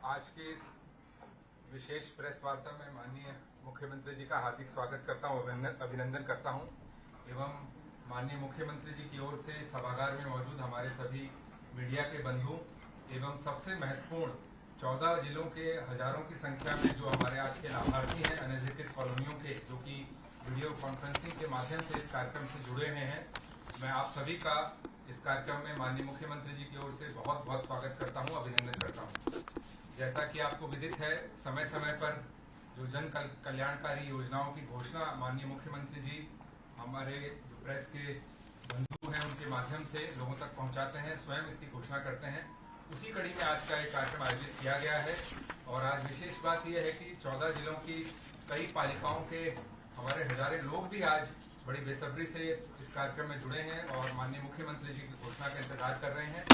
आज के इस विशेष प्रेस वार्ता में माननीय मुख्यमंत्री जी का हार्दिक स्वागत करता हूं, अभिनंदन करता हूं एवं माननीय मुख्यमंत्री जी की ओर से सभागार में मौजूद हमारे सभी मीडिया के बंधु एवं सबसे महत्वपूर्ण 14 जिलों के हजारों की संख्या में जो हमारे आज के लाभार्थी हैं अनधिकृत कॉलोनियों के, जो कि वीडियो कॉन्फ्रेंसिंग के माध्यम से इस कार्यक्रम से जुड़े हुए हैं, मैं आप सभी का इस कार्यक्रम में माननीय मुख्यमंत्री जी की ओर से बहुत बहुत स्वागत करता हूं, अभिनंदन करता हूं। जैसा कि आपको विदित है, समय समय पर जो जन कल्याणकारी योजनाओं की घोषणा माननीय मुख्यमंत्री जी हमारे जो प्रेस के बंधु हैं उनके माध्यम से लोगों तक पहुंचाते हैं, स्वयं इसकी घोषणा करते हैं। उसी कड़ी में आज का एक कार्यक्रम आयोजित किया गया है और आज विशेष बात यह है कि 14 जिलों की कई पालिकाओं के हमारे हजारों लोग भी आज बड़ी बेसब्री से इस कार्यक्रम में जुड़े हैं और माननीय मुख्यमंत्री जी की घोषणा का इंतजार कर रहे हैं।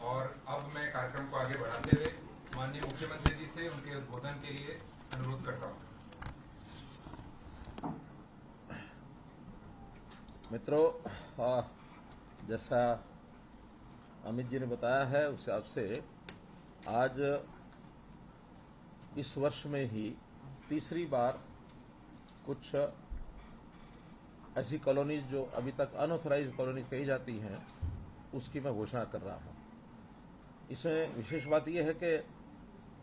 और अब मैं कार्यक्रम को आगे बढ़ाते हुए माननीय मुख्यमंत्री जी से उनके उद्बोधन के लिए अनुरोध करता हूं। मित्रों, जैसा अमित जी ने बताया है उस हिसाब से आज इस वर्ष में ही तीसरी बार कुछ ऐसी कॉलोनीज जो अभी तक अनऑथराइज्ड कॉलोनीज कही जाती हैं उसकी मैं घोषणा कर रहा हूं। इसमें विशेष बात यह है कि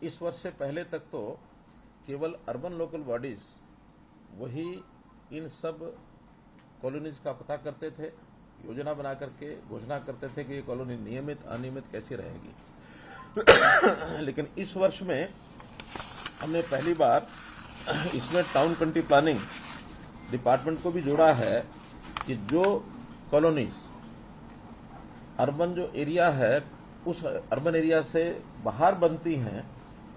इस वर्ष से पहले तक तो केवल अर्बन लोकल बॉडीज वही इन सब कॉलोनीज का पता करते थे, योजना बना करके घोषणा करते थे कि ये कॉलोनी नियमित अनियमित कैसी रहेगी। लेकिन इस वर्ष में हमने पहली बार इसमें टाउन कंट्री प्लानिंग डिपार्टमेंट को भी जोड़ा है कि जो कॉलोनीज अर्बन जो एरिया है उस अर्बन एरिया से बाहर बनती हैं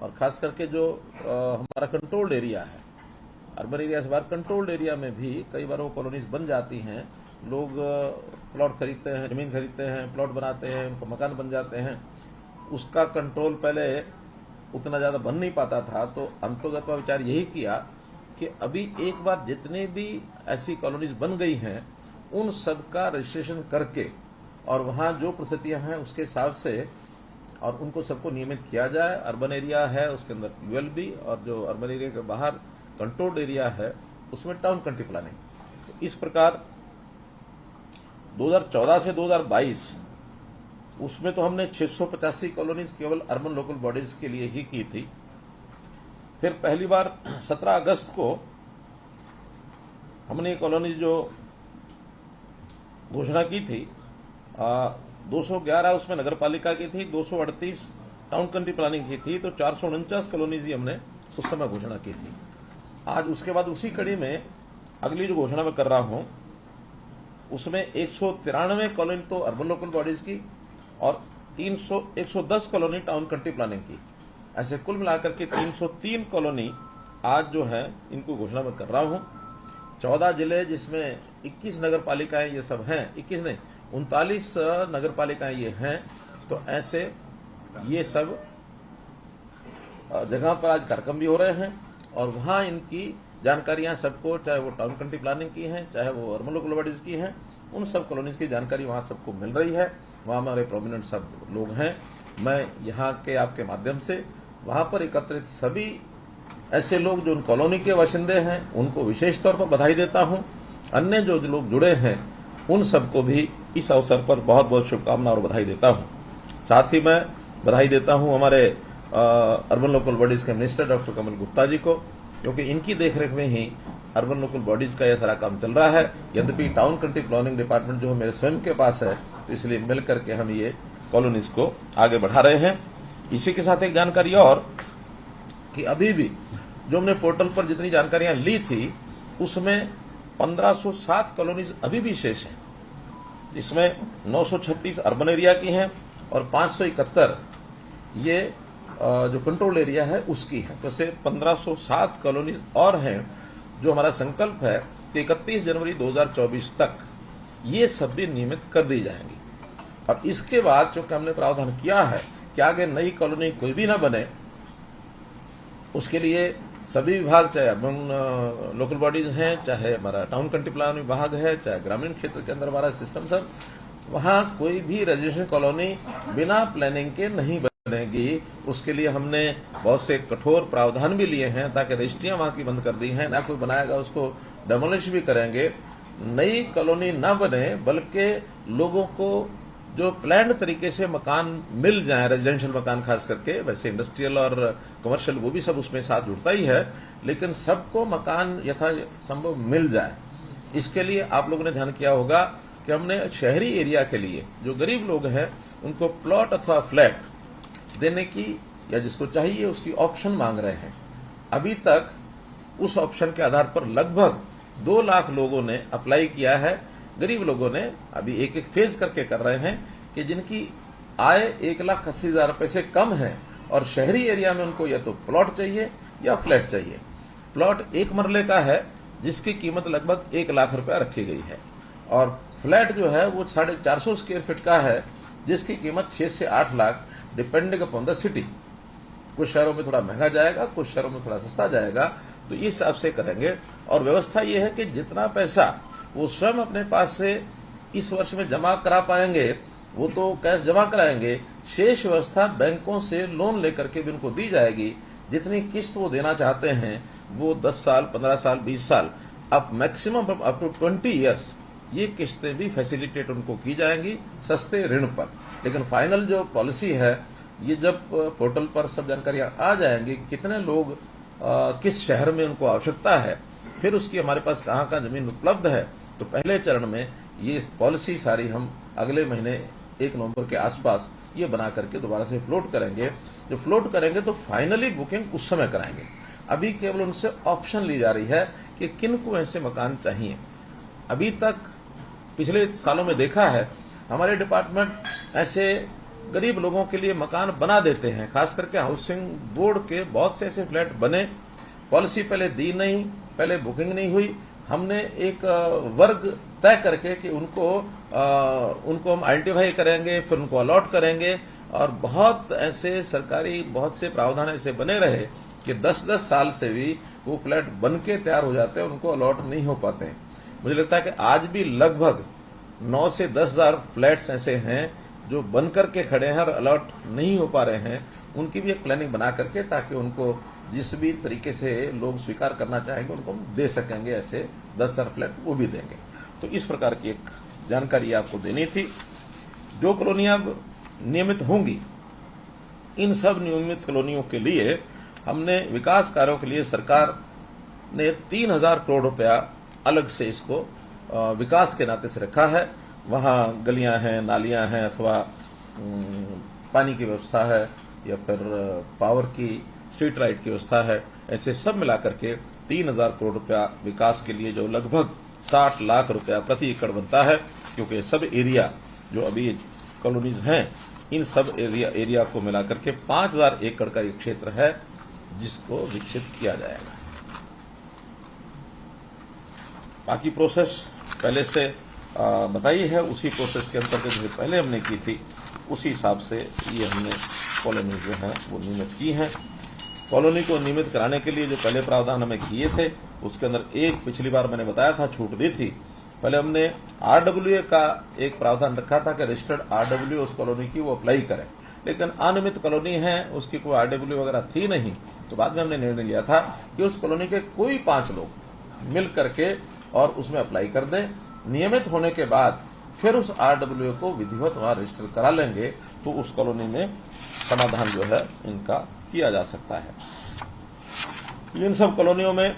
और खास करके जो हमारा कंट्रोल्ड एरिया है, अर्बन एरिया से बाहर कंट्रोल्ड एरिया में भी कई बार वो कॉलोनीज बन जाती हैं। लोग प्लॉट खरीदते हैं, जमीन खरीदते हैं, प्लॉट बनाते हैं, उनको मकान बन जाते हैं। उसका कंट्रोल पहले उतना ज्यादा बन नहीं पाता था, तो अंतोगत विचार यही किया कि अभी एक बार जितने भी ऐसी कॉलोनीज बन गई हैं उन सब का रजिस्ट्रेशन करके और वहां जो परिस्थितियां हैं उसके हिसाब से और उनको सबको नियमित किया जाए। अर्बन एरिया है उसके अंदर यूएलबी और जो अर्बन एरिया के बाहर कंट्रोल्ड एरिया है उसमें टाउन कंट्री प्लानिंग। तो इस प्रकार 2014 से 2022 उसमें तो हमने 685 कॉलोनीज केवल अर्बन लोकल बॉडीज के लिए ही की थी। फिर पहली बार 17 अगस्त को हमने कॉलोनी जो घोषणा की थी 211 उसमें नगर पालिका की थी, 238 टाउन कंट्री प्लानिंग की थी, तो 449 कॉलोनीज ही हमने उस समय घोषणा की थी। आज उसके बाद उसी कड़ी में अगली जो घोषणा मैं कर रहा हूं उसमें 193 कॉलोनी तो अर्बन लोकल बॉडीज की और 110 कॉलोनी टाउन कंट्री प्लानिंग की, ऐसे कुल मिलाकर के 303 कॉलोनी आज जो है इनको घोषणा मैं कर रहा हूं। 14 जिले जिसमें 21 नगर पालिकाएं ये सब हैं, 21 नहीं 39 नगर पालिकाएं ये हैं, तो ऐसे ये सब जगह पर आज कार्यक्रम भी हो रहे हैं और वहां इनकी जानकारियां सबको, चाहे वो टाउन कंट्री प्लानिंग की हैं चाहे वो अर्बन लोकल बॉडीज की हैं, उन सब कॉलोनीज की जानकारी वहां सबको मिल रही है। वहां हमारे प्रोमिनेंट सब लोग हैं। मैं यहाँ के आपके माध्यम से वहां पर एकत्रित सभी ऐसे लोग जो उन कॉलोनी के बाशिंदे हैं उनको विशेष तौर पर बधाई देता हूं। अन्य जो लोग जुड़े हैं उन सबको भी इस अवसर पर बहुत बहुत शुभकामना और बधाई देता हूं। साथ ही मैं बधाई देता हूं हमारे अर्बन लोकल बॉडीज के मिनिस्टर डॉक्टर कमल गुप्ता जी को, क्योंकि इनकी देखरेख में ही अर्बन लोकल बॉडीज का यह सारा काम चल रहा है। यद्यपि टाउन कंट्री प्लानिंग डिपार्टमेंट जो मेरे स्वयं के पास है, तो इसलिए मिलकर के हम ये कॉलोनीज को आगे बढ़ा रहे हैं। इसी के साथ एक जानकारी और कि अभी भी जो हमने पोर्टल पर जितनी जानकारियां ली थी उसमें 1507 कॉलोनीज अभी भी शेष हैं, जिसमें 936 अर्बन एरिया की हैं और 571 ये जो कंट्रोल एरिया है उसकी है। तो से 1507 कॉलोनीज और हैं जो हमारा संकल्प है कि 31 जनवरी 2024 तक ये सब भी नियमित कर दी जाएंगी। और इसके बाद चूंकि हमने प्रावधान किया है कि आगे नई कॉलोनी कोई भी ना बने, उसके लिए सभी विभाग, चाहे अर्बन लोकल बॉडीज हैं, चाहे हमारा टाउन कंट्री प्लान विभाग है, चाहे ग्रामीण क्षेत्र के अंदर हमारा सिस्टम, सब वहां कोई भी रेजिडेंशियल कॉलोनी बिना प्लानिंग के नहीं बनेगी उसके लिए हमने बहुत से कठोर प्रावधान भी लिए हैं, ताकि रजिस्ट्रियां वहां की बंद कर दी हैं, ना कोई बनाएगा उसको डेमोलिश भी करेंगे। नई कॉलोनी न बने, बल्कि लोगों को जो प्लान्ड तरीके से मकान मिल जाए, रेजिडेंशियल मकान खास करके, वैसे इंडस्ट्रियल और कमर्शियल वो भी सब उसमें साथ जुड़ता ही है, लेकिन सबको मकान यथा संभव मिल जाए। इसके लिए आप लोगों ने ध्यान किया होगा कि हमने शहरी एरिया के लिए जो गरीब लोग हैं उनको प्लॉट अथवा फ्लैट देने की, या जिसको चाहिए उसकी ऑप्शन मांग रहे हैं। अभी तक उस ऑप्शन के आधार पर लगभग 2 लाख लोगों ने अप्लाई किया है। गरीब लोगों ने अभी एक एक फेज करके कर रहे हैं कि जिनकी आय 1,80,000 रुपए से कम है और शहरी एरिया में उनको या तो प्लॉट चाहिए या फ्लैट चाहिए। प्लॉट 1 मरले का है जिसकी कीमत लगभग 1 लाख रुपया रखी गई है, और फ्लैट जो है वो 450 स्क्वायर फीट का है जिसकी कीमत 6 से 8 lakh, depending upon the city. कुछ शहरों में थोड़ा महंगा जाएगा, कुछ शहरों में थोड़ा सस्ता जाएगा, तो इस हिसाब से करेंगे। और व्यवस्था ये है कि जितना पैसा वो स्वयं अपने पास से इस वर्ष में जमा करा पाएंगे वो तो कैश जमा कराएंगे, शेष व्यवस्था बैंकों से लोन लेकर के भी उनको दी जाएगी। जितनी किस्त वो देना चाहते हैं वो 10 साल, 15 साल, 20 साल, अब मैक्सिमम अप टू 20 ईयर्स ये किस्तें भी फैसिलिटेट उनको की जाएंगी सस्ते ऋण पर। लेकिन फाइनल जो पॉलिसी है, ये जब पोर्टल पर सब जानकारियां आ जाएंगी, कितने लोग किस शहर में उनको आवश्यकता है, फिर उसकी हमारे पास कहाँ का जमीन उपलब्ध है, तो पहले चरण में ये पॉलिसी सारी हम अगले महीने 1 नवंबर के आसपास ये बना करके दोबारा से फ्लोट करेंगे। जो फ्लोट करेंगे तो फाइनली बुकिंग उस समय कराएंगे। अभी केवल उनसे ऑप्शन ली जा रही है कि किन को ऐसे मकान चाहिए। अभी तक पिछले सालों में देखा है हमारे डिपार्टमेंट ऐसे गरीब लोगों के लिए मकान बना देते हैं, खास करके हाउसिंग बोर्ड के बहुत से ऐसे फ्लैट बने, पॉलिसी पहले दी नहीं, पहले बुकिंग नहीं हुई। हमने एक वर्ग तय करके कि उनको हम आइडेंटिफाई करेंगे, फिर उनको अलॉट करेंगे, और बहुत ऐसे सरकारी बहुत से प्रावधान ऐसे बने रहे कि 10-10 साल से भी वो फ्लैट बन के तैयार हो जाते हैं, उनको अलॉट नहीं हो पाते हैं। मुझे लगता है कि आज भी लगभग 9 से 10 हजार फ्लैट्स ऐसे हैं जो बन करके खड़े हैं और अलॉट नहीं हो पा रहे हैं। उनकी भी एक प्लानिंग बना करके, ताकि उनको जिस भी तरीके से लोग स्वीकार करना चाहेंगे उनको हम दे सकेंगे, ऐसे 10 हजार फ्लैट वो भी देंगे। तो इस प्रकार की एक जानकारी आपको देनी थी। जो कॉलोनियां नियमित होंगी, इन सब नियमित कॉलोनियों के लिए हमने विकास कार्यों के लिए सरकार ने 3,000 करोड़ रुपया अलग से इसको विकास के नाते से रखा है। वहाँ गलियां हैं, नालियां हैं, अथवा पानी की व्यवस्था है, या फिर पावर की, स्ट्रीट लाइट की व्यवस्था है, ऐसे सब मिलाकर के 3,000 करोड़ रुपया विकास के लिए, जो लगभग 60 लाख रुपया प्रति एकड़ बनता है। क्योंकि सब एरिया जो अभी कॉलोनीज हैं, इन सब एरिया को मिलाकर के 5,000 एकड़ का एक क्षेत्र है जिसको विकसित किया जाएगा। बाकी प्रोसेस पहले से बताई है, उसी प्रोसेस के अंतर्गत जो पहले हमने की थी उसी हिसाब से ये हमने कॉलोनी जो है वो नियमित की है। कॉलोनी को नियमित कराने के लिए जो पहले प्रावधान हमें किए थे, उसके अंदर एक पिछली बार मैंने बताया था, छूट दी थी। पहले हमने आरडब्ल्यूए का एक प्रावधान रखा था कि रजिस्टर्ड आरडब्ल्यूए उस कॉलोनी की वो अप्लाई करें, लेकिन अनियमित कॉलोनी है, उसकी कोई आरडब्ल्यू वगैरह थी नहीं। तो बाद में हमने निर्णय लिया था कि उस कॉलोनी के कोई 5 लोग मिल करके और उसमें अप्लाई कर दें। नियमित होने के बाद फिर उस आरडब्ल्यूए को विधिवत वहां रजिस्टर करा लेंगे, तो उस कॉलोनी में समाधान जो है इनका किया जा सकता है। इन सब कॉलोनियों में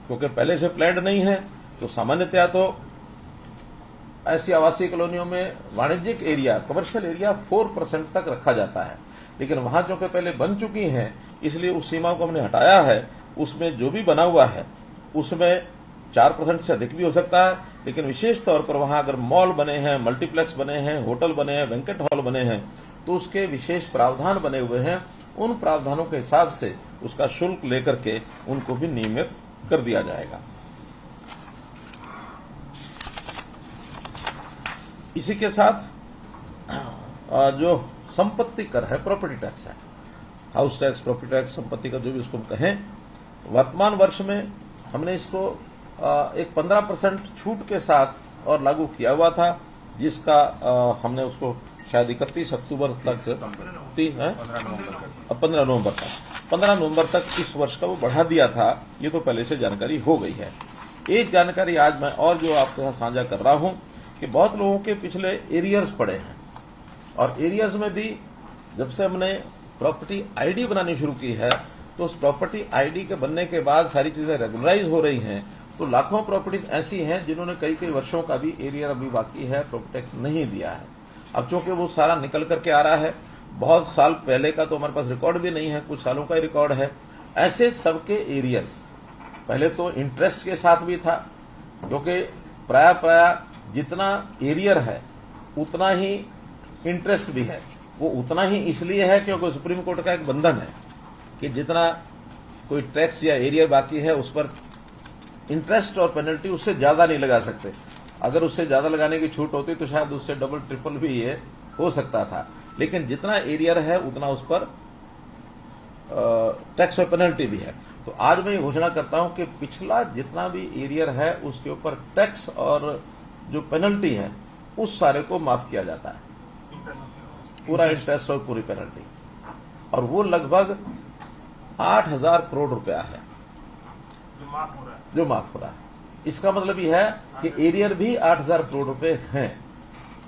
क्योंकि पहले से प्लान्ड नहीं है, तो सामान्यतया तो ऐसी आवासीय कॉलोनियों में वाणिज्यिक एरिया, कमर्शियल एरिया 4% तक रखा जाता है। लेकिन वहां जो कि पहले बन चुकी हैं, इसलिए उस सीमा को हमने हटाया है। उसमें जो भी बना हुआ है उसमें 4% से अधिक भी हो सकता है। लेकिन विशेष तौर पर वहां अगर मॉल बने हैं, मल्टीप्लेक्स बने हैं, होटल बने हैं, बैंक्वेट हॉल बने हैं, तो उसके विशेष प्रावधान बने हुए हैं। उन प्रावधानों के हिसाब से उसका शुल्क लेकर के उनको भी नियमित कर दिया जाएगा। इसी के साथ जो संपत्ति कर है, प्रॉपर्टी टैक्स है, हाउस टैक्स, प्रॉपर्टी टैक्स, संपत्ति कर, जो भी उसको कहें, वर्तमान वर्ष में हमने इसको एक 15% छूट के साथ और लागू किया हुआ था, जिसका हमने उसको शायद 31 अक्टूबर तक 15 नवंबर तक इस वर्ष का वो बढ़ा दिया था। ये तो पहले से जानकारी हो गई है। एक जानकारी आज मैं और जो आपके साथ साझा कर रहा हूं कि बहुत लोगों के पिछले एरियर्स पड़े हैं और एरियर्स में भी जब से हमने प्रॉपर्टी आईडी बनानी शुरू की है तो उस प्रॉपर्टी आईडी के बनने के बाद सारी चीजें रेगुलराइज हो रही हैं। तो लाखों प्रॉपर्टीज ऐसी हैं जिन्होंने कई वर्षों का भी एरियर अभी बाकी है, प्रॉपर्टी टैक्स नहीं दिया है। अब चूंकि वो सारा निकल करके आ रहा है, बहुत साल पहले का तो हमारे पास रिकॉर्ड भी नहीं है, कुछ सालों का ही रिकॉर्ड है। ऐसे सबके एरियर्स पहले तो इंटरेस्ट के साथ भी था, क्योंकि प्राय जितना एरियर है उतना ही इंटरेस्ट भी है। वो उतना ही इसलिए है क्योंकि सुप्रीम कोर्ट का एक बंधन है कि जितना कोई टैक्स या एरियर बाकी है उस पर इंटरेस्ट और पेनल्टी उससे ज्यादा नहीं लगा सकते। अगर उससे ज्यादा लगाने की छूट होती तो शायद उससे डबल ट्रिपल भी ये हो सकता था, लेकिन जितना एरियर है उतना उस पर टैक्स और पेनल्टी भी है। तो आज मैं ये घोषणा करता हूं कि पिछला जितना भी एरियर है उसके ऊपर टैक्स और जो पेनल्टी है उस सारे को माफ किया जाता है, पूरा इंटरेस्ट और पूरी पेनल्टी, और वो लगभग 8,000 करोड़ रुपया है जो माफ हो रहा है। इसका मतलब यह है कि एरियर भी 8,000 करोड़ रुपए हैं।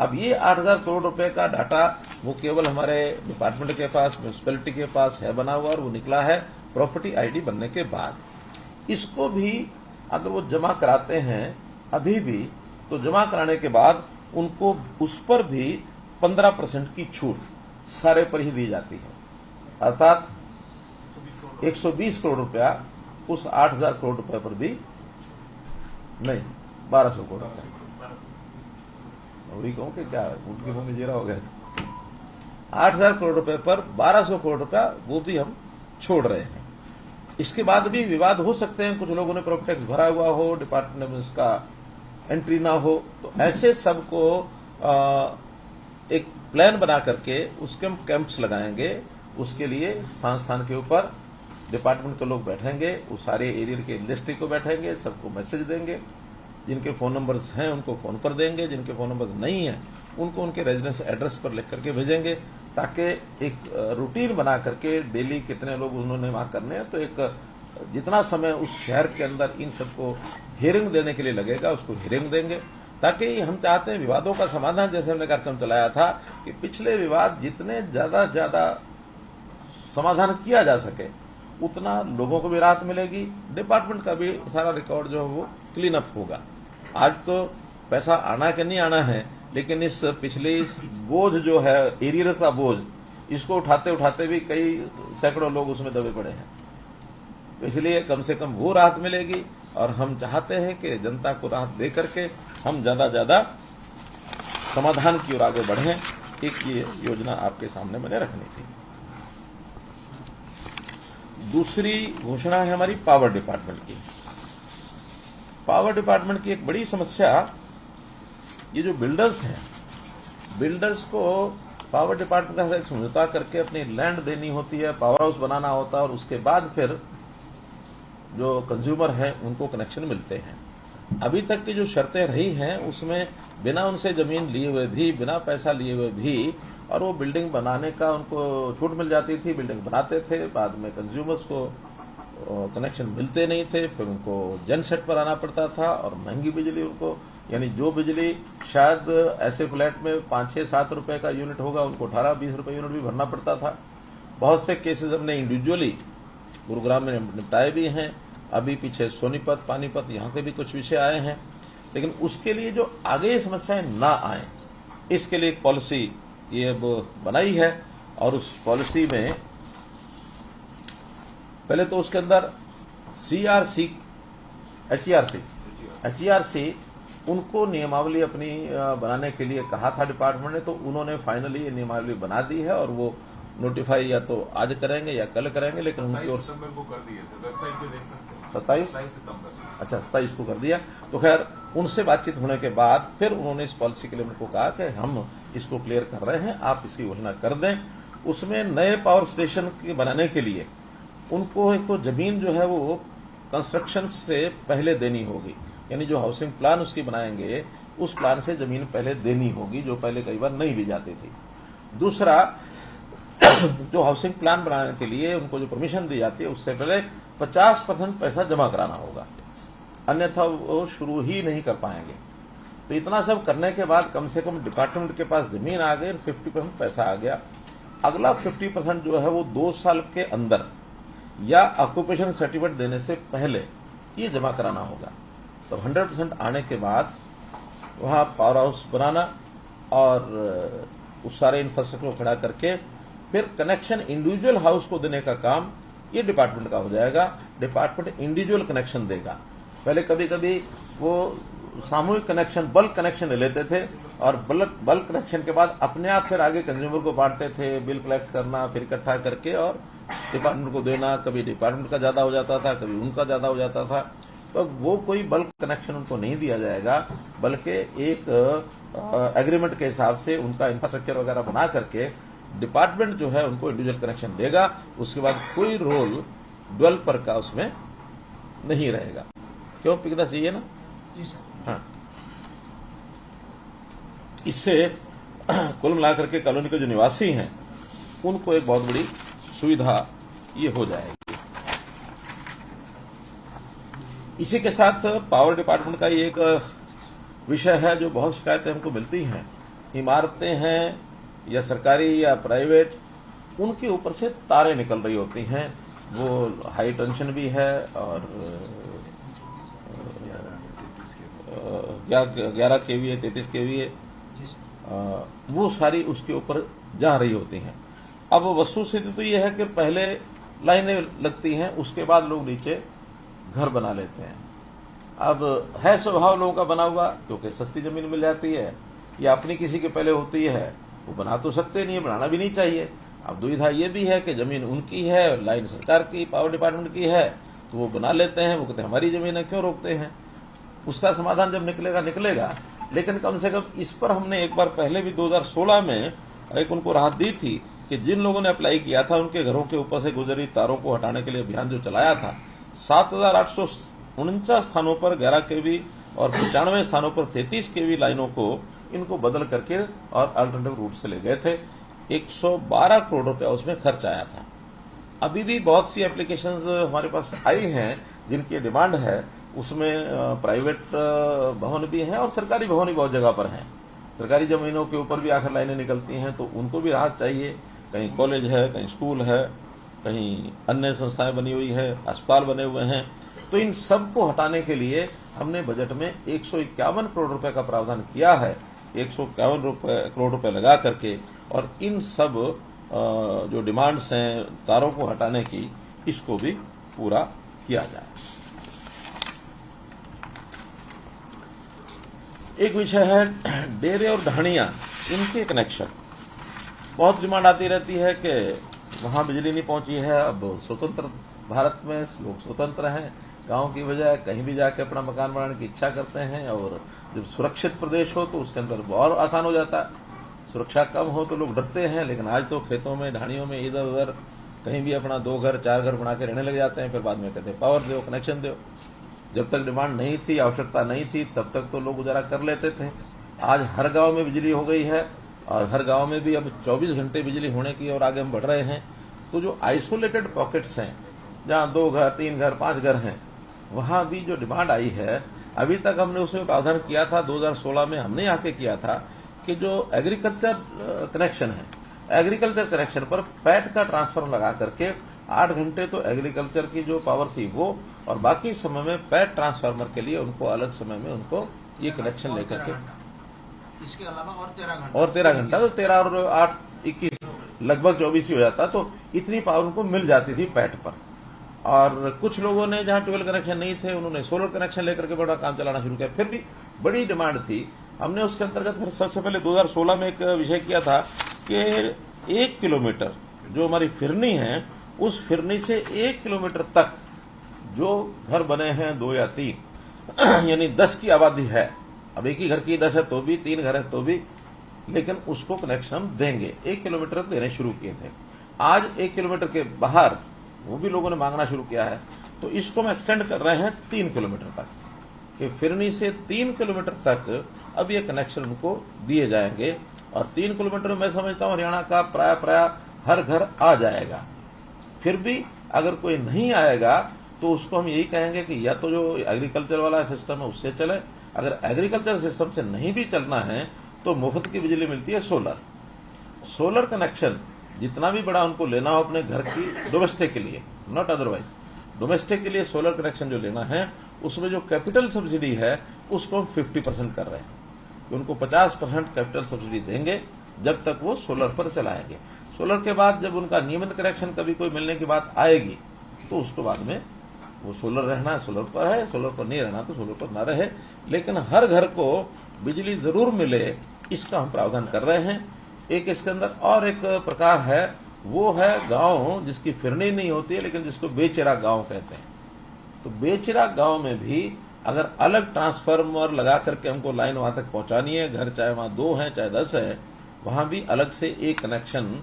अब ये 8,000 करोड़ रुपए का डाटा वो केवल हमारे डिपार्टमेंट के पास, म्यूनिसिपैलिटी के पास है बना हुआ, और वो निकला है प्रॉपर्टी आईडी बनने के बाद। इसको भी अगर वो जमा कराते हैं अभी भी, तो जमा कराने के बाद उनको उस पर भी 15% की छूट सारे पर ही दी जाती है, अर्थात 120 करोड़ रुपया उस 8,000 करोड़ रुपए पर भी नहीं, 1,200 करोड़ रुपया। वही कहूं कि क्या उनके मुंह में जीरा हो गया था। 8,000 करोड़ रुपए पर 1,200 करोड़ रुपया वो भी हम छोड़ रहे हैं। इसके बाद भी विवाद हो सकते हैं, कुछ लोगों ने प्रॉपर्टी टैक्स भरा हुआ हो, डिपार्टमेंट में उसका एंट्री ना हो, तो ऐसे सबको एक प्लान बना करके उसके हम कैंप्स लगाएंगे। उसके लिए स्थान के ऊपर डिपार्टमेंट के लोग बैठेंगे, उस सारे एरिया के लिस्ट को बैठेंगे, सबको मैसेज देंगे। जिनके फोन नंबर्स हैं उनको फोन पर देंगे, जिनके फोन नंबर्स नहीं हैं उनको उनके रेजिडेंस एड्रेस पर लिख करके भेजेंगे, ताकि एक रूटीन बना करके डेली कितने लोग उन्होंने वहां करने हैं, तो एक जितना समय उस शहर के अंदर इन सबको हियरिंग देने के लिए लगेगा उसको हियरिंग देंगे, ताकि हम चाहते हैं विवादों का समाधान, जैसे हमने कार्यक्रम चलाया था कि पिछले विवाद जितने ज्यादा समाधान किया जा सके उतना लोगों को भी राहत मिलेगी, डिपार्टमेंट का भी सारा रिकॉर्ड जो है वो क्लीन अप होगा। आज तो पैसा आना कि नहीं आना है, लेकिन इस पिछले बोझ जो है एरियर का बोझ, इसको उठाते उठाते भी कई सैकड़ों लोग उसमें दबे पड़े हैं। तो इसलिए कम से कम वो राहत मिलेगी, और हम चाहते हैं कि जनता को राहत दे करके हम ज्यादा समाधान की ओर आगे बढ़ें। एक ये योजना आपके सामने मैंने रखनी थी। दूसरी घोषणा है हमारी पावर डिपार्टमेंट की। पावर डिपार्टमेंट की एक बड़ी समस्या, ये जो बिल्डर्स हैं, बिल्डर्स को पावर डिपार्टमेंट का एक समझौता करके अपनी लैंड देनी होती है, पावर हाउस बनाना होता है, और उसके बाद फिर जो कंज्यूमर हैं उनको कनेक्शन मिलते हैं। अभी तक की जो शर्तें रही हैं उसमें बिना उनसे जमीन लिए हुए भी, बिना पैसा लिए हुए भी, और वो बिल्डिंग बनाने का उनको छूट मिल जाती थी, बिल्डिंग बनाते थे, बाद में कंज्यूमर्स को कनेक्शन मिलते नहीं थे, फिर उनको जनसेट पर आना पड़ता था, और महंगी बिजली उनको, यानी जो बिजली शायद ऐसे फ्लैट में 5-6-7 रुपए का यूनिट होगा उनको 18-20 रुपए यूनिट भी भरना पड़ता था। बहुत से केसेस हमने इंडिविजुअली गुरुग्राम में निपटाए भी हैं, अभी पीछे सोनीपत, पानीपत, यहाँ के भी कुछ विषय आए हैं। लेकिन उसके लिए जो आगे समस्याएं ना आए, इसके लिए एक पॉलिसी ये अब बनाई है, और उस पॉलिसी में पहले तो उसके अंदर CRC, HERC उनको नियमावली अपनी बनाने के लिए कहा था डिपार्टमेंट ने, तो उन्होंने फाइनली ये नियमावली बना दी है, और वो नोटिफाई या तो आज करेंगे या कल करेंगे, लेकिन उनकी ओर 27 सितंबर को कर दिए सर, वेबसाइट पे देख सकते हैं। 27 सितंबर। अच्छा, 27 को कर दिया। तो खैर उनसे बातचीत होने के बाद फिर उन्होंने इस पॉलिसी के लिए उनको कहा कि हम इसको क्लियर कर रहे हैं, आप इसकी घोषणा कर दें। उसमें नए पावर स्टेशन के बनाने के लिए उनको एक तो जमीन जो है वो कंस्ट्रक्शन से पहले देनी होगी, यानी जो हाउसिंग प्लान उसकी बनाएंगे उस प्लान से जमीन पहले देनी होगी, जो पहले कई बार नहीं दी जाती थी। दूसरा, जो हाउसिंग प्लान बनाने के लिए उनको जो परमिशन दी जाती है उससे पहले 50% पैसा जमा कराना होगा, अन्यथा वो शुरू ही नहीं कर पाएंगे। तो इतना सब करने के बाद कम से कम डिपार्टमेंट के पास जमीन आ गई और 50% पैसा आ गया। अगला 50% जो है वो 2 साल के अंदर या ऑक्यूपेशन सर्टिफिकेट देने से पहले ये जमा कराना होगा। तो 100% आने के बाद वहां पावर हाउस बनाना और उस सारे इंफ्रास्ट्रक्चर को खड़ा करके फिर कनेक्शन इंडिविजुअल हाउस को देने का काम ये डिपार्टमेंट का हो जाएगा। डिपार्टमेंट इंडिविजुअल कनेक्शन देगा। पहले कभी कभी वो सामूहिक कनेक्शन, बल्क कनेक्शन ले लेते थे और बल्क कनेक्शन के बाद अपने आप फिर आगे कंज्यूमर को बांटते थे, बिल कलेक्ट करना, फिर इकट्ठा करके और डिपार्टमेंट को देना। कभी डिपार्टमेंट का ज्यादा हो जाता था, कभी उनका ज्यादा हो जाता था। तो वो कोई बल्क कनेक्शन उनको नहीं दिया जाएगा, बल्कि एक एग्रीमेंट के हिसाब से उनका इंफ्रास्ट्रक्चर वगैरह बना करके डिपार्टमेंट जो है उनको इंडिविजुअल कनेक्शन देगा। उसके बाद कोई रोल डेवलपर का उसमें नहीं रहेगा। क्यों पिकना चाहिए ना? जी सर। हाँ, इससे कुल मिलाकर के कॉलोनी के जो निवासी हैं उनको एक बहुत बड़ी सुविधा ये हो जाएगी। इसी के साथ पावर डिपार्टमेंट का ये एक विषय है जो बहुत शिकायतें हमको मिलती हैं। इमारतें हैं या सरकारी या प्राइवेट, उनके ऊपर से तारें निकल रही होती हैं। वो हाई टेंशन भी है और 11 केवीए 33 केवीए वो सारी उसके ऊपर जा रही होती हैं। अब वस्तुस्थिति तो ये है कि पहले लाइनें लगती हैं, उसके बाद लोग नीचे घर बना लेते हैं। अब है स्वभाव लोगों का बना हुआ, क्योंकि सस्ती जमीन मिल जाती है या अपनी किसी के पहले होती है, वो बना तो सकते नहीं है, बनाना भी नहीं चाहिए। अब दुविधा ये भी है कि जमीन उनकी है, लाइन सरकार की, पावर डिपार्टमेंट की है, तो वो बना लेते हैं। वो कहते हैं हमारी जमीन है, क्यों रोकते हैं? उसका समाधान जब निकलेगा। लेकिन कम से कम इस पर हमने एक बार पहले भी 2016 में एक उनको राहत दी थी कि जिन लोगों ने अप्लाई किया था उनके घरों के ऊपर से गुजरी तारों को हटाने के लिए अभियान जो चलाया था, 7,849 स्थानों पर 11 केवी और 95 स्थानों पर 33 केवी लाइनों को इनको बदल करके और अल्टरनेटिव रूट से ले गए थे। 112 करोड़ रुपया उसमें खर्च आया था। अभी भी बहुत सी एप्लीकेशंस हमारे पास आई हैं जिनकी डिमांड है। उसमें प्राइवेट भवन भी हैं और सरकारी भवन भी बहुत जगह पर हैं। सरकारी जमीनों के ऊपर भी आखिर लाइनें निकलती हैं, तो उनको भी राहत चाहिए। कहीं कॉलेज है, कहीं स्कूल है, कहीं अन्य संस्थाएं बनी हुई है, अस्पताल बने हुए हैं। तो इन सब को हटाने के लिए हमने बजट में 151 करोड़ रुपए का प्रावधान किया है। 151 करोड़ रुपए लगा करके और इन सब जो डिमांड्स हैं तारों को हटाने की, इसको भी पूरा किया जाए। एक विषय है डेरे और ढाणियां, इनके कनेक्शन। बहुत डिमांड आती रहती है कि वहां बिजली नहीं पहुंची है। अब स्वतंत्र भारत में लोग स्वतंत्र हैं, गांव की बजाय कहीं भी जाके अपना मकान बनाने की इच्छा करते हैं। और जब सुरक्षित प्रदेश हो तो उसके अंदर बहुत आसान हो जाता है। सुरक्षा कम हो तो लोग डरते हैं, लेकिन आज तो खेतों में, ढाणियों में, इधर उधर कहीं भी अपना 2 घर 4 घर बना के रहने लग जाते हैं। फिर बाद में कहते हैं पावर दो, कनेक्शन दो। जब तक डिमांड नहीं थी, आवश्यकता नहीं थी, तब तक तो लोग गुजारा कर लेते थे। आज हर गांव में बिजली हो गई है और हर गांव में भी अब 24 घंटे बिजली होने की और आगे हम बढ़ रहे हैं। तो जो आइसोलेटेड पॉकेट्स हैं, जहां 2 घर 3 घर 5 घर हैं, वहां भी जो डिमांड आई है, अभी तक हमने उसमें प्रावधान किया था। 2016 में हमने आके किया था कि जो एग्रीकल्चर कनेक्शन है, एग्रीकल्चर कनेक्शन पर पैट का ट्रांसफर लगा करके 8 घंटे तो एग्रीकल्चर की जो पावर थी वो, और बाकी समय में पैट ट्रांसफार्मर के लिए उनको अलग समय में उनको ये कनेक्शन लेकर के, इसके अलावा और 13 घंटा तो 13 और 8 21 लगभग 24 ही हो जाता। तो इतनी पावर उनको मिल जाती थी पैट पर। और कुछ लोगों ने जहां ट्वेल्व कनेक्शन नहीं थे, उन्होंने सोलर कनेक्शन लेकर के बड़ा काम चलाना शुरू किया। फिर भी बड़ी डिमांड थी। हमने उसके अंतर्गत फिर सबसे पहले 2016 में एक विषय किया था कि 1 किलोमीटर जो हमारी फिरनी है, उस फिरनी से 1 किलोमीटर तक जो घर बने हैं 2 या 3 यानी 10 की आबादी है, अब एक ही घर की 10 है तो भी, 3 घर है तो भी, लेकिन उसको कनेक्शन हम देंगे। 1 किलोमीटर देने शुरू किए थे। आज 1 किलोमीटर के बाहर वो भी लोगों ने मांगना शुरू किया है। तो इसको हम एक्सटेंड कर रहे हैं 3 किलोमीटर तक, कि फिरनी से 3 किलोमीटर तक अब ये कनेक्शन उनको दिए जाएंगे। और 3 किलोमीटर मैं समझता हूँ हरियाणा का प्राय हर घर आ जाएगा। फिर भी अगर कोई नहीं आएगा तो उसको हम यही कहेंगे कि या तो जो एग्रीकल्चर वाला सिस्टम है उससे चले, अगर एग्रीकल्चर सिस्टम से नहीं भी चलना है तो मुफ्त की बिजली मिलती है सोलर कनेक्शन जितना भी बड़ा उनको लेना हो अपने घर की डोमेस्टिक के लिए, नॉट अदरवाइज, डोमेस्टिक के लिए सोलर कनेक्शन जो लेना है उसमें जो कैपिटल सब्सिडी है उसको हम 50% कर रहे हैं कि उनको 50% कैपिटल सब्सिडी देंगे जब तक वो सोलर पर चलाएंगे। सोलर के बाद जब उनका नियमित कनेक्शन कभी कोई मिलने की बात आएगी तो उसके बाद में वो सोलर रहना सोलर पर है, सोलर पर नहीं रहना तो सोलर पर ना रहे, लेकिन हर घर को बिजली जरूर मिले इसका हम प्रावधान कर रहे हैं। एक इसके अंदर और एक प्रकार है, वो है गांव जिसकी फिरनी नहीं होती है लेकिन जिसको बेचिरा गांव कहते हैं। तो बेचिरा गांव में भी अगर अलग ट्रांसफार्मर लगा करके हमको लाइन वहां तक पहुंचानी है, घर चाहे वहां 2 है चाहे 10 है, वहां भी अलग से एक कनेक्शन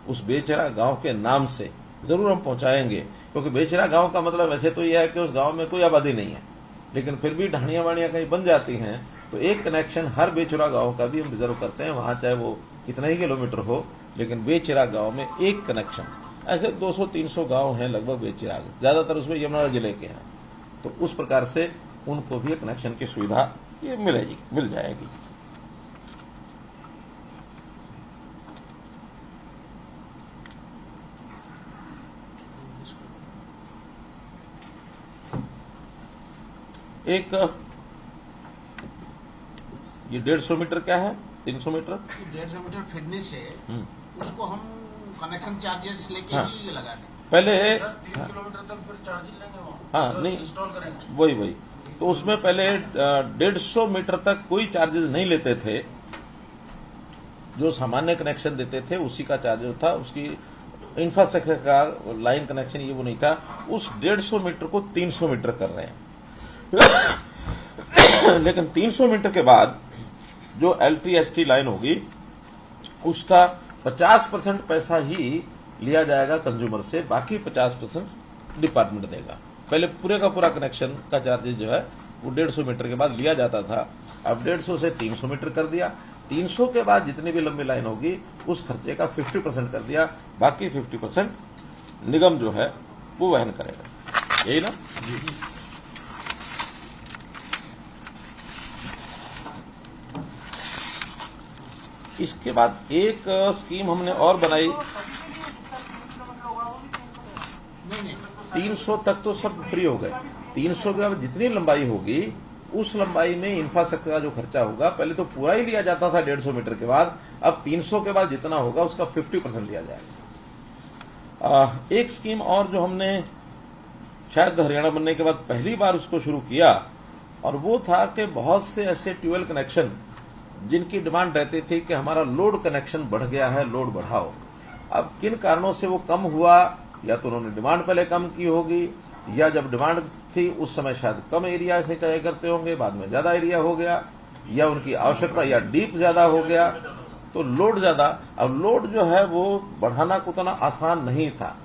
उस बेचिरा गांव के नाम से जरूर हम पहुंचाएंगे। क्योंकि बेचिरा गांव का मतलब वैसे तो यह है कि उस गांव में कोई आबादी नहीं है, लेकिन फिर भी ढाणियां वाणियां कहीं बन जाती हैं तो एक कनेक्शन हर बेचिरा गांव का भी हम रिजर्व करते हैं, वहां चाहे वो कितना ही किलोमीटर हो, लेकिन बेचिरा गांव में एक कनेक्शन। ऐसे 200-300 गांव हैं लगभग बेचिरा, ज्यादातर उसमें यमुना जिले के हैं, तो उस प्रकार से उनको भी कनेक्शन की सुविधा ये मिल जाएगी। एक ये 150 मीटर क्या है, 300 मीटर, 150 मीटर फिरने से उसको हम कनेक्शन चार्जेस लेके हाँ। ही लगा दें। पहले 3 किलोमीटर तक फिर चार्जिंग लेंगे वहाँ, हाँ नहीं इंस्टॉल करेंगे। वही तो उसमें पहले 150 मीटर तक कोई चार्जेस नहीं लेते थे, जो सामान्य कनेक्शन देते थे उसी का चार्जेस था, उसकी इंफ्रास्ट्रक्चर का लाइन कनेक्शन ये वो नहीं था। उस 150 मीटर को 300 मीटर कर रहे हैं लेकिन 300 मीटर के बाद जो LT-ST लाइन होगी उसका 50% पैसा ही लिया जाएगा कंज्यूमर से, बाकी 50% डिपार्टमेंट देगा। पहले पूरे का पूरा कनेक्शन का चार्जेस जो है वो 150 मीटर के बाद लिया जाता था, अब 150 से 300 मीटर कर दिया। 300 के बाद जितनी भी लंबी लाइन होगी उस खर्चे का 50% कर दिया, बाकी 50% निगम जो है वो वहन करेगा, यही ना। इसके बाद एक स्कीम हमने और बनाई, 300 तक तो सब फ्री हो गए, 300 के बाद जितनी लंबाई होगी उस लंबाई में इंफ्रास्ट्रक्चर का जो खर्चा होगा, पहले तो पूरा ही लिया जाता था 150 मीटर के बाद, अब 300 के बाद जितना होगा उसका 50% लिया जाएगा। एक स्कीम और जो हमने शायद हरियाणा बनने के बाद पहली बार उसको शुरू किया, और वो था कि बहुत से ऐसे ट्यूबवेल कनेक्शन जिनकी डिमांड रहती थी कि हमारा लोड कनेक्शन बढ़ गया है, लोड बढ़ाओ। अब किन कारणों से वो कम हुआ, या तो उन्होंने डिमांड पहले कम की होगी, या जब डिमांड थी उस समय शायद कम एरिया से चाहे करते होंगे, बाद में ज्यादा एरिया हो गया, या उनकी आवश्यकता या डीप ज्यादा हो गया तो लोड ज्यादा। अब लोड जो है वो बढ़ाना उतना आसान नहीं था।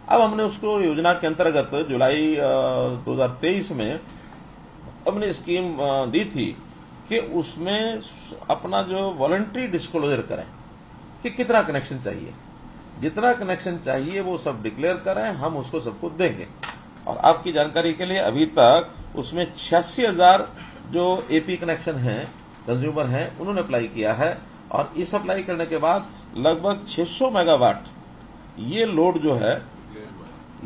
अब हमने उसको योजना के अंतर्गत जुलाई 2023 में हमने स्कीम दी थी कि उसमें अपना जो वॉलंटरी डिस्क्लोजर करें कि कितना कनेक्शन चाहिए, जितना कनेक्शन चाहिए वो सब डिक्लेयर करें, हम उसको सबको देंगे। और आपकी जानकारी के लिए अभी तक उसमें 86,000 जो एपी कनेक्शन हैं, कंज्यूमर हैं, उन्होंने अप्लाई किया है, और इस अप्लाई करने के बाद लगभग 600 मेगावाट ये लोड जो है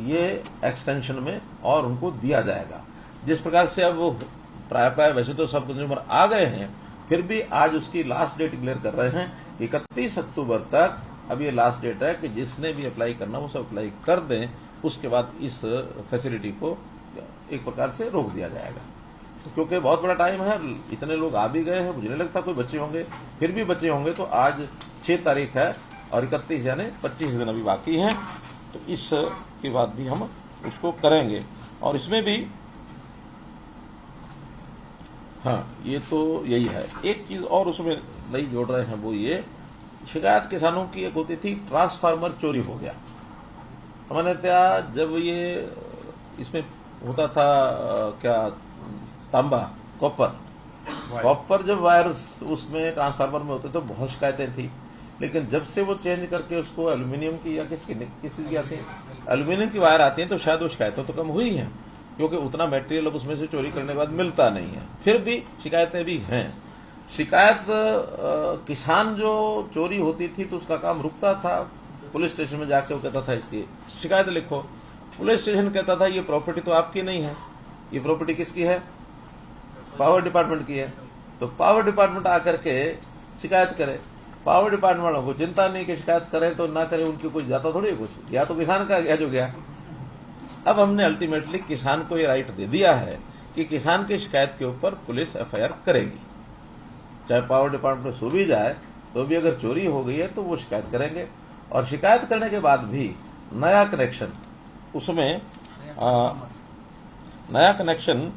ये एक्सटेंशन में और उनको दिया जाएगा। जिस प्रकार से अब प्राय वैसे तो सब कंज्यूमर आ गए हैं, फिर भी आज उसकी लास्ट डेट डिक्लेयर कर रहे हैं, 31 अक्टूबर तक अब ये लास्ट डेट है कि जिसने भी अप्लाई करना वो सब अप्लाई कर दें, उसके बाद इस फैसिलिटी को एक प्रकार से रोक दिया जाएगा। तो क्योंकि बहुत बड़ा टाइम है, इतने लोग आ भी गए हैं, मुझे नहीं लगता कोई बच्चे होंगे, फिर भी बच्चे होंगे तो आज 6 तारीख है और 31 यानी 25 दिन अभी बाकी हैं, तो इस के बाद भी हम उसको करेंगे। और इसमें भी हाँ, ये तो यही है। एक चीज और उसमें नई जोड़ रहे हैं, वो ये शिकायत किसानों की एक होती थी, ट्रांसफार्मर चोरी हो गया। सामान्यतया जब ये इसमें होता था क्या तांबा, कॉपर, कॉपर जब वायर्स उसमें ट्रांसफार्मर में होते तो बहुत शिकायतें थी, लेकिन जब से वो चेंज करके उसको एल्यूमिनियम की या किस चीज की आती है, एल्यूमिनियम की वायर आती है, तो शायद वो शिकायतें तो कम हुई हैं, क्योंकि उतना मटेरियल अब उसमें से चोरी करने के बाद मिलता नहीं है। फिर भी शिकायतें भी हैं। शिकायत किसान जो चोरी होती थी तो उसका काम रुकता था, पुलिस स्टेशन में जाके वो कहता था इसकी शिकायत लिखो। पुलिस स्टेशन कहता था ये प्रॉपर्टी तो आपकी नहीं है, ये प्रॉपर्टी किसकी है, पावर डिपार्टमेंट की है। तो पावर डिपार्टमेंट आकर के शिकायत करे। पावर डिपार्टमेंट वालों को चिंता नहीं कि शिकायत करें तो ना करें, उनकी कोई जाता थोड़ी है कुछ, या तो किसान का गया जो गया। अब हमने अल्टीमेटली किसान को ये राइट दे दिया है कि किसान की शिकायत के ऊपर पुलिस एफआईआर करेगी, चाहे पावर डिपार्टमेंट सो भी जाए तो भी अगर चोरी हो गई है तो वो शिकायत करेंगे। और शिकायत करने के बाद भी नया कनेक्शन, उसमें नया कनेक्शन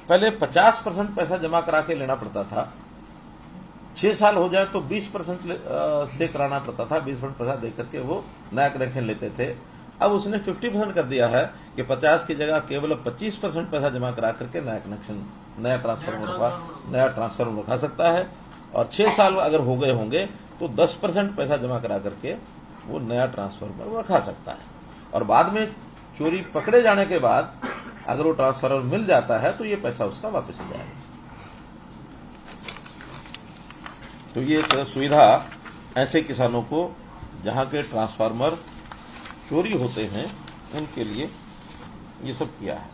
पहले 50% पैसा जमा करा के लेना पड़ता था, 6 साल हो जाए तो 20% से कराना पड़ता था, 20% पैसा दे करके वो नया कनेक्शन लेते थे। अब उसने 50% कर दिया है कि 50 की जगह केवल 25% पैसा जमा करा करके नया कनेक्शन, नया ट्रांसफार्मर रखा सकता है। और 6 साल अगर हो गए होंगे तो 10% पैसा जमा करा करके वो नया ट्रांसफार्मर रखा सकता है। और बाद में चोरी पकड़े जाने के बाद अगर वो ट्रांसफार्मर मिल जाता है तो ये पैसा उसका वापस हो जाएगा। तो ये सुविधा ऐसे किसानों को जहां के ट्रांसफार्मर चोरी होते हैं उनके लिए ये सब किया है।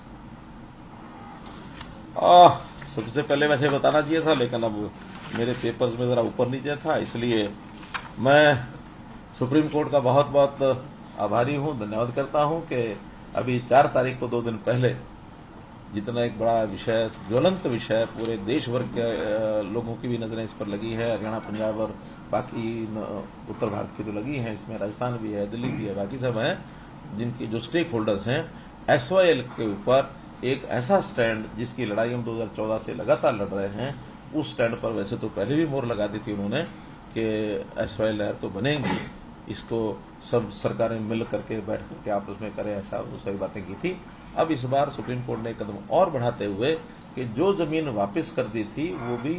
सबसे पहले वैसे बताना चाहिए था, लेकिन अब मेरे पेपर्स में जरा ऊपर नीचे था, इसलिए मैं सुप्रीम कोर्ट का बहुत बहुत आभारी हूं, धन्यवाद करता हूं कि अभी 4 तारीख को 2 दिन पहले जितना एक बड़ा विषय, ज्वलंत विषय, पूरे देश भर के लोगों की भी नजरें इस पर लगी है, हरियाणा, पंजाब और बाकी उत्तर भारत की तो लगी हैं, इसमें राजस्थान भी है, दिल्ली भी है, बाकी सब हैं, जिनकी जो स्टेक होल्डर्स हैं, एसवाईएल के ऊपर एक ऐसा स्टैंड जिसकी लड़ाई हम 2014 से लगातार लड़ रहे हैं, उस स्टैंड पर वैसे तो पहले भी मोहर लगा दी थी उन्होंने कि एसवाईएल लहर तो बनेगी, इसको सब सरकारें मिल करके बैठ करके आपस में करें, ऐसा वो सारी बातें की थी। अब इस बार सुप्रीम कोर्ट ने कदम और बढ़ाते हुए कि जो जमीन वापस कर दी थी वो भी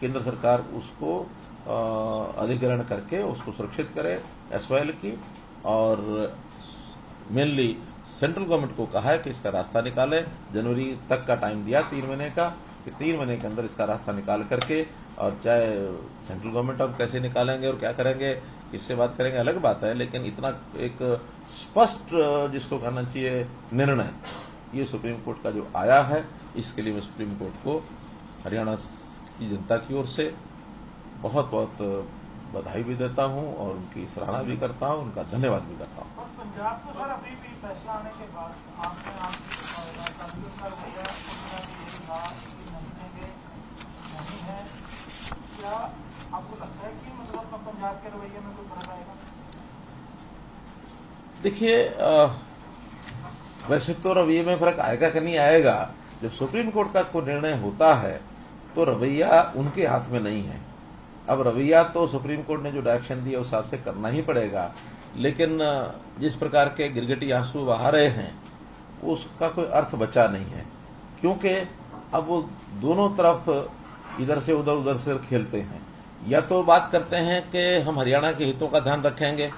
केंद्र सरकार उसको अधिग्रहण करके उसको सुरक्षित करे एसवाईएल की, और मेनली सेंट्रल गवर्नमेंट को कहा है कि इसका रास्ता निकाले। जनवरी तक का टाइम दिया 3 महीने का, कि 3 महीने के अंदर इसका रास्ता निकाल करके, और चाहे सेंट्रल गवर्नमेंट अब कैसे निकालेंगे और क्या करेंगे इससे बात करेंगे, अलग बात है, लेकिन इतना एक स्पष्ट जिसको कहना चाहिए निर्णय ये सुप्रीम कोर्ट का जो आया है, इसके लिए मैं सुप्रीम कोर्ट को हरियाणा की जनता की ओर से बहुत बहुत बधाई भी देता हूं और उनकी सराहना भी करता हूं, उनका धन्यवाद भी करता हूं। पंजाब को सर अभी भी फैसला आने के बाद आपने नहीं है, क्या आपको लगता है कि मतलब पंजाब के रवैये में कोई फर्क आएगा? देखिए, वैसे तो रवैये में फर्क आएगा कि नहीं आएगा, जब सुप्रीम कोर्ट का कोई निर्णय होता है तो रवैया उनके हाथ में नहीं है। अब रवैया तो सुप्रीम कोर्ट ने जो डायरेक्शन दिया उस हिसाब से करना ही पड़ेगा, लेकिन जिस प्रकार के गिरगिटी आंसू बहा रहे हैं उसका कोई अर्थ बचा नहीं है, क्योंकि अब वो दोनों तरफ इधर से उधर से खेलते हैं। या तो बात करते हैं कि हम हरियाणा के हितों का ध्यान रखेंगे,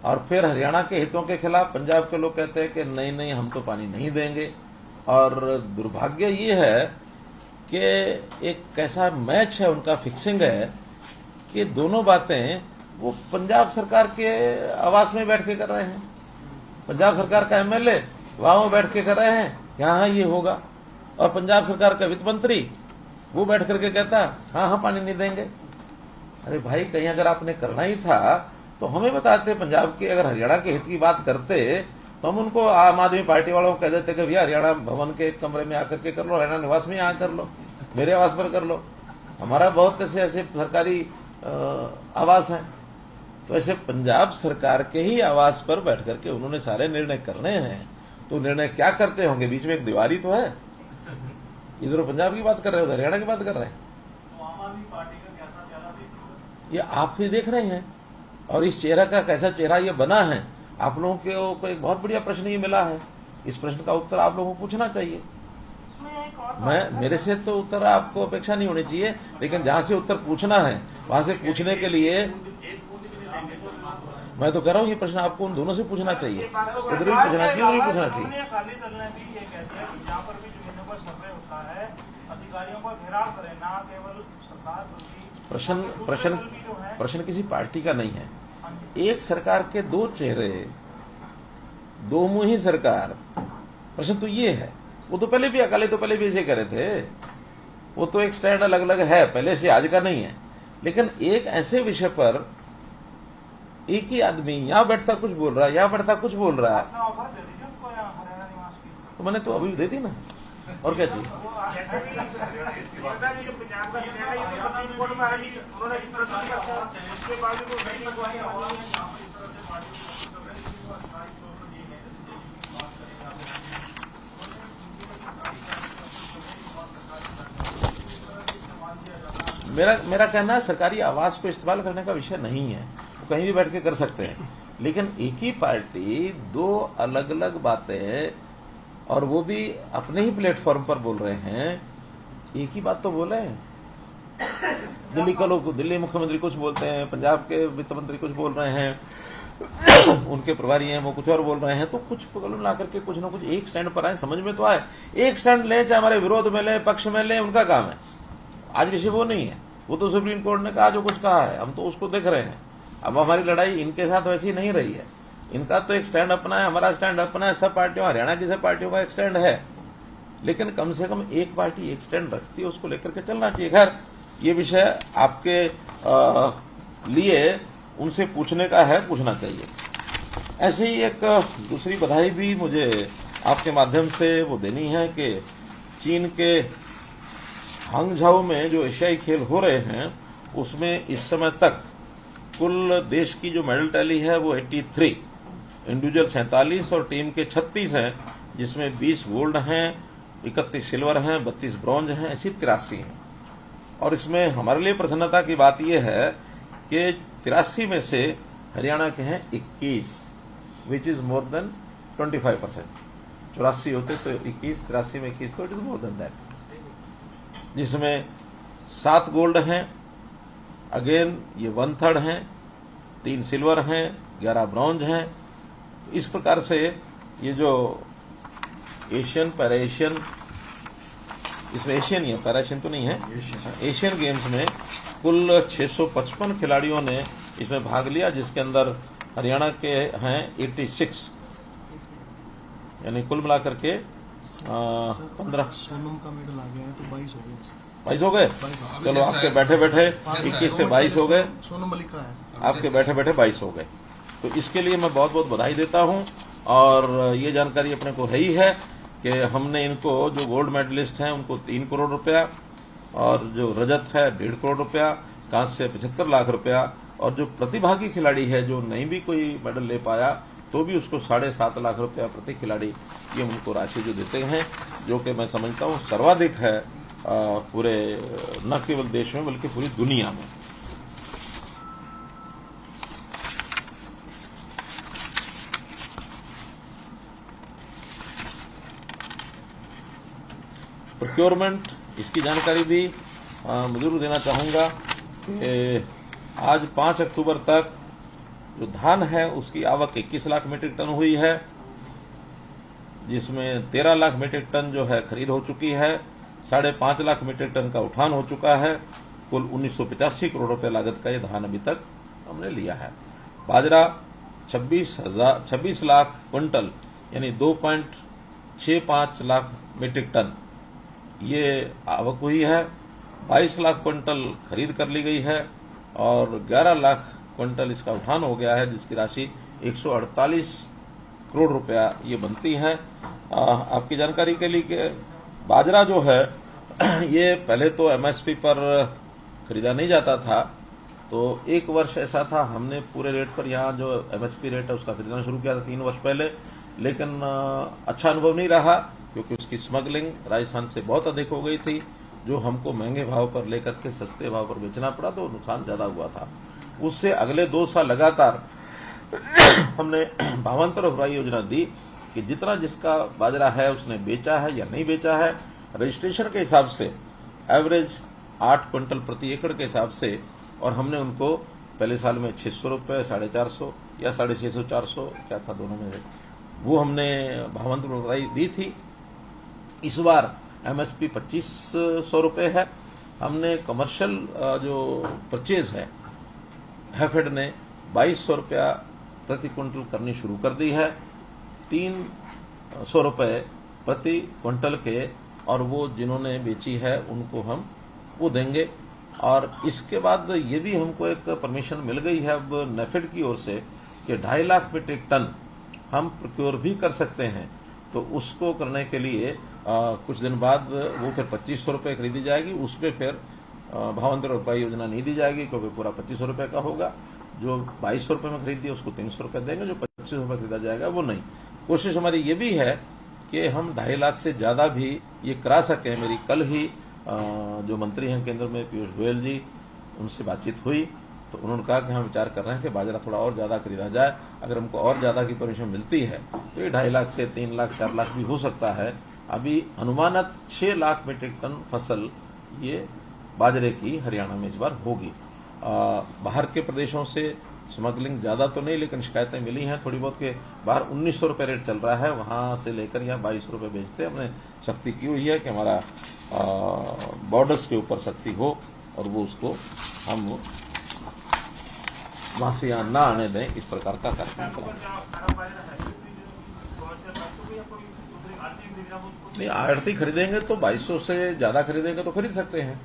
और फिर हरियाणा के हितों के खिलाफ पंजाब के लोग कहते हैं कि नहीं नहीं हम तो पानी नहीं देंगे। और दुर्भाग्य ये है कि एक कैसा मैच है उनका, फिक्सिंग है कि दोनों बातें वो पंजाब सरकार के आवास में बैठ के कर रहे हैं। पंजाब सरकार का एमएलए वहां बैठ के कर रहे हैं कि हाँ ये होगा, और पंजाब सरकार का वित्त मंत्री वो बैठ करके कहता हाँ पानी नहीं देंगे। अरे भाई, कहीं अगर आपने करना ही था तो हमें बताते, पंजाब के अगर हरियाणा के हित की बात करते तो हम उनको आम आदमी पार्टी वालों को कह देते कि भैया हरियाणा भवन के कमरे में आकर के कर लो, हरियाणा निवास में यहाँ कर लो, मेरे आवास पर कर लो, हमारा बहुत ऐसे सरकारी आवास हैं। तो ऐसे पंजाब सरकार के ही आवास पर बैठ करके उन्होंने सारे निर्णय करने हैं, तो निर्णय क्या करते होंगे, बीच में एक दीवारी तो है, इधर पंजाब की बात कर रहे हो, हरियाणा की बात कर रहे हैं। तो आम आदमी पार्टी का कैसा चेहरा देखते ये आप ही देख रहे हैं, और इस चेहरा का कैसा चेहरा ये बना है, आप लोगों को एक बहुत बढ़िया प्रश्न ये मिला है, इस प्रश्न का उत्तर आप लोगों को पूछना चाहिए। इसमें एक और मेरे से तो उत्तर आपको अपेक्षा नहीं होनी चाहिए, लेकिन जहां से उत्तर पूछना है वहां से पूछने के लिए मैं तो कह रहा हूँ ये प्रश्न आपको उन दोनों से पूछना चाहिए, उधर भी पूछना चाहिए, उधर भी पूछना चाहिए। अकाली दल ने भी ये कह दिया कि जहाँ पर भी जमीनों पर सर्वे होता है अधिकारियों का घेराव करें, ना केवल सरकार बल्कि प्रश्न किसी पार्टी का नहीं है। एक सरकार के दो चेहरे, दो मुंही सरकार, प्रश्न तो ये है। वो तो पहले भी अकाली तो पहले भी ऐसे करे थे, वो तो एक स्टैंड अलग अलग है, पहले से आज का नहीं है। लेकिन एक ऐसे विषय पर एक ही आदमी यहाँ बैठता कुछ बोल रहा है, यहाँ बैठता कुछ बोल रहा है, ऑफर दे दीजिए उनको यहाँ हरियाणा निवास की। तो मैंने तो अभी दे दी ना, और क्या चाहिए। पंजाब का सिनेमा ये तो सुप्रीम कोर्ट में आएगी, उन्होंने इस तरह से किया था, उसके बाद भी कोई नहीं लगवाई। मेरा कहना है सरकारी आवास को इस्तेमाल करने का विषय नहीं है, वो कहीं भी बैठ के कर सकते हैं। लेकिन एक ही पार्टी दो अलग अलग बातें, और वो भी अपने ही प्लेटफॉर्म पर बोल रहे हैं, एक ही बात तो बोले। दिल्ली का लोग, दिल्ली मुख्यमंत्री कुछ बोलते हैं, पंजाब के वित्त मंत्री कुछ बोल रहे हैं, उनके प्रभारी हैं वो कुछ और बोल रहे हैं। तो कुछ पकड़ ला करके कुछ ना कुछ एक स्टैंड पर आए, समझ में तो आए। एक स्टैंड ले, चाहे हमारे विरोध में ले, पक्ष में ले, उनका काम है। आज विषय वो नहीं है, वो तो सुप्रीम कोर्ट ने कहा जो कुछ कहा है, हम तो उसको देख रहे हैं। अब हमारी लड़ाई इनके साथ वैसी नहीं रही है। इनका तो एक स्टैंड अपना है, हमारा स्टैंड अपना है, सब पार्टियों, हरियाणा की सब पार्टियों का एक स्टैंड है। लेकिन कम से कम एक पार्टी एक स्टैंड रखती है, उसको लेकर के चलना चाहिए। खैर, ये विषय आपके लिए उनसे पूछने का है, पूछना चाहिए। ऐसे ही एक दूसरी बधाई भी मुझे आपके माध्यम से वो देनी है कि चीन के हांगझाओ में जो एशियाई खेल हो रहे हैं, उसमें इस समय तक कुल देश की जो मेडल टैली है वो 83, इंडिविजुअल 47 और टीम के 36 हैं, जिसमें 20 गोल्ड हैं, 31 सिल्वर हैं, 32 ब्रॉन्ज हैं, ऐसी 83 हैं। और इसमें हमारे लिए प्रसन्नता की बात यह है कि 83 में से हरियाणा के हैं 21, विच इज मोर देन 25%। 84 होते तो 21, 83 में 21, तो it is more than that. जिसमें 7 गोल्ड हैं, अगेन ये 1/3 हैं, 3 सिल्वर हैं, 11 ब्रॉन्ज हैं। इस प्रकार से ये जो एशियन, पैरा एशियन, इसमें एशियन ही है, पैरा एशियन तो नहीं है, एशियन गेम्स में कुल 655 खिलाड़ियों ने इसमें भाग लिया, जिसके अंदर हरियाणा के हैं 86, यानी कुल मिलाकर के 15। सोनम का मेडल आ गया है तो 22 हो गए। 22 हो गए? चलो आपके बैठे बैठे 21 से 22 हो गए, सोनम मलिक का है, आपके बैठे बैठे 22 हो गए। तो इसके लिए मैं बहुत बहुत बधाई देता हूं। और ये जानकारी अपने को है ही है कि हमने इनको, जो गोल्ड मेडलिस्ट हैं उनको 3 करोड़ रुपया, और जो रजत है 1.5 करोड़ रुपया, कांस्य 75 लाख रुपया, और जो प्रतिभागी खिलाड़ी है जो नहीं भी कोई मेडल ले पाया तो भी उसको 7.5 लाख रुपया प्रति खिलाड़ी, ये उनको राशि जो देते हैं, जो कि मैं समझता हूं सर्वाधिक है पूरे, न केवल देश में बल्कि पूरी दुनिया में। प्रोक्योरमेंट, इसकी जानकारी भी मैं जरूर देना चाहूंगा कि आज 5 अक्टूबर तक जो धान है उसकी आवक 21 लाख मीट्रिक टन हुई है, जिसमें 13 लाख मीट्रिक टन जो है खरीद हो चुकी है, 5.5 लाख मीट्रिक टन का उठान हो चुका है। कुल 1985 करोड़ रुपए लागत का ये धान अभी तक हमने लिया है। बाजरा 26 लाख क्विंटल, यानी 2.65 लाख मीट्रिक टन ये आवक हुई है। 22 लाख क्विंटल खरीद कर ली गई है और 11 लाख क्विंटल इसका उठान हो गया है, जिसकी राशि 148 करोड़ रुपया ये बनती है। आपकी जानकारी के लिए कि बाजरा जो है ये पहले तो एमएसपी पर खरीदा नहीं जाता था, तो एक वर्ष ऐसा था हमने पूरे रेट पर यहाँ जो एमएसपी रेट है उसका खरीदना शुरू किया था 3 वर्ष पहले, लेकिन अच्छा अनुभव नहीं रहा क्योंकि उसकी स्मगलिंग राजस्थान से बहुत अधिक हो गई थी, जो हमको महंगे भाव पर लेकर के सस्ते भाव पर बेचना पड़ा, तो नुकसान ज्यादा हुआ था। उससे अगले 2 साल लगातार हमने भावांतर उभराई योजना दी कि जितना जिसका बाजरा है उसने बेचा है या नहीं बेचा है, रजिस्ट्रेशन के हिसाब से एवरेज 8 क्विंटल प्रति एकड़ के हिसाब से, और हमने उनको पहले साल में 600 रुपये, 450 या 650, 400 क्या था दोनों में, वो हमने भावांतर बढ़ाई दी थी। इस बार एमएसपी 2500 रुपये है। हमने कमर्शियल जो परचेज है हैफेड ने 2200 रुपया प्रति क्विंटल करनी शुरू कर दी है, 300 रुपये प्रति क्विंटल के, और वो जिन्होंने बेची है उनको हम वो देंगे। और इसके बाद ये भी हमको एक परमिशन मिल गई है अब नेफेड की ओर से कि 2.5 लाख मीट्रिक टन हम प्रोक्योर भी कर सकते हैं। तो उसको करने के लिए कुछ दिन बाद वो फिर 2500 रुपये खरीदी जाएगी, उसमें फिर भावांतर रुपये योजना नहीं दी जाएगी क्योंकि पूरा 2500 रुपये का होगा। जो 2200 रुपये में खरीदी है उसको 300 रुपये देंगे, जो 2500 रुपये खरीदा जाएगा वो नहीं। कोशिश हमारी ये भी है कि हम 2.5 लाख से ज्यादा भी ये करा सकें। मेरी कल ही जो मंत्री हैं केंद्र में पीयूष गोयल जी, उनसे बातचीत हुई तो उन्होंने कहा कि हम विचार कर रहे हैं कि बाजरा थोड़ा और ज्यादा खरीदा जाए। अगर हमको और ज्यादा की परमिशन मिलती है तो ये 2.5 लाख से 3 लाख 4 लाख भी हो सकता है। अभी अनुमानत 6 लाख मीट्रिक टन फसल ये बाजरे की हरियाणा में इस बार होगी। बाहर के प्रदेशों से स्मगलिंग ज्यादा तो नहीं, लेकिन शिकायतें मिली हैं थोड़ी बहुत के बाहर 1900 रुपये रेट चल रहा है, वहां से लेकर यहाँ 2200 रुपये बेचते। हमने सख्ती की हुई है कि हमारा बॉर्डर्स के ऊपर सख्ती हो और वो उसको हम वहां से यहाँ ना आने दें, इस प्रकार का कार्यक्रम चलाएं। नहीं, आढ़ती खरीदेंगे तो 2200 से ज्यादा खरीदेंगे तो खरीद सकते हैं।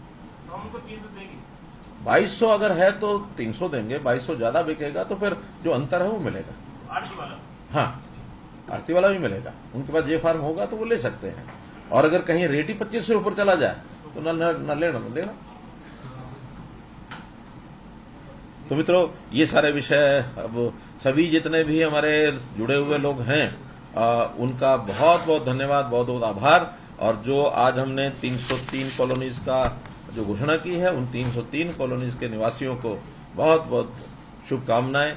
2200 अगर है तो 300 देंगे, 2200 ज्यादा बिकेगा तो फिर जो अंतर है वो मिलेगा। हाँ, आढ़ती वाला भी मिलेगा, उनके पास जे फार्म होगा तो वो ले सकते हैं। और अगर कहीं रेट ही 25 से ऊपर चला जाए तो न लेना न देना। तो मित्रों, ये सारे विषय अब सभी जितने भी हमारे जुड़े हुए लोग हैं उनका बहुत बहुत धन्यवाद, बहुत बहुत आभार। और जो आज हमने 303 कॉलोनीज का जो घोषणा की है, उन 303 कॉलोनीज के निवासियों को बहुत बहुत शुभकामनाएं,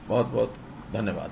बहुत बहुत धन्यवाद।